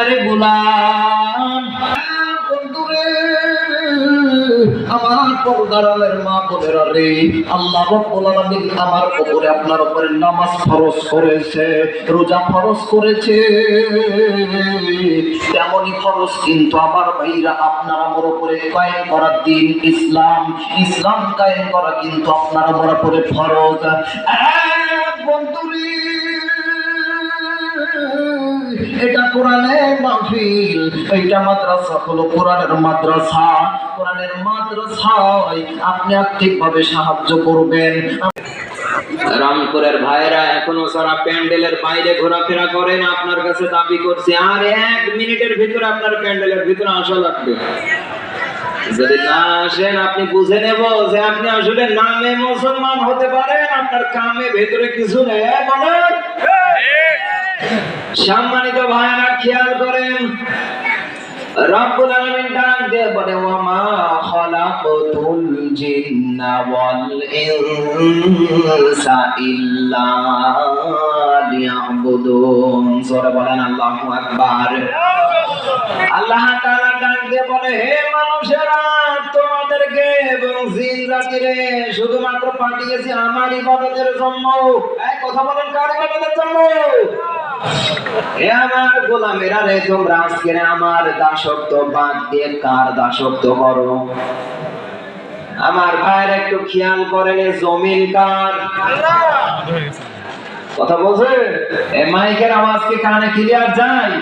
রে গোলাম, আমার পর্দারের মা বোনেরা রে, আল্লাহ রাব্বুল আলামিন আমার উপরে আপনার উপরে নামাজ ফরজ করেছে, রোজা ফরজ করেছে, তেমনই ফরজ কিন্তু আমার ভাইরা আপনার আমার উপরে কায়েম করা দিন ইসলাম, ইসলাম কায়েম করা কিন্তু আপনার আমার উপরে ফরজ। বন্ধুরে, এটা কোরআনের মাহফিল, এইটা মাদ্রাসা হলো কোরআনের মাদ্রাসা। কোরআনের মাদ্রাসায় আপনি আর্থিকভাবে সাহায্য করবেন। রামপুরের ভাইরা এখনো সারা প্যান্ডেলের বাইরে ঘোরাফেরা করেন, আপনার কাছে দাবি করছি আর 1 মিনিটের ভিতরে আপনার প্যান্ডেলের ভিতরে আসা লাগবে। যদি না আসেন আপনি বুঝে নেব যে আপনি আসলে নামে মুসলমান হতে পারেন, আপনার কামে ভেতরে কিছু নেই। সম্মানিত ভাইরা খেয়াল করেন, রব্বুল আলামিন ডাক দিয়ে বলে ওয়া মা খালাকতুল জিন্না ওয়াল ইনসা ইল্লা লিয়াবুদুন। সূরা বলেন আল্লাহু আকবার। আল্লাহ তাআলা ডাক দিয়ে বলে হে মানুষেরা, তোমাদেরকে এবং জিন জাতিরে শুধুমাত্র পাঠিয়েছি আমার ইবাদতের জন্য। এই কথা বলেন, কার ইবাদতের জন্য? হে আমার গোলামেরা রে, তোমরা আজকে আমার দাসত্ব বাদ দিয়ে কার দাসত্ব করো? আমার ভাইরা একটু খেয়াল করেন, জমিন কার? কথা বলছে? এই মাইকের আওয়াজ কি কানে ক্লিয়ার যায়?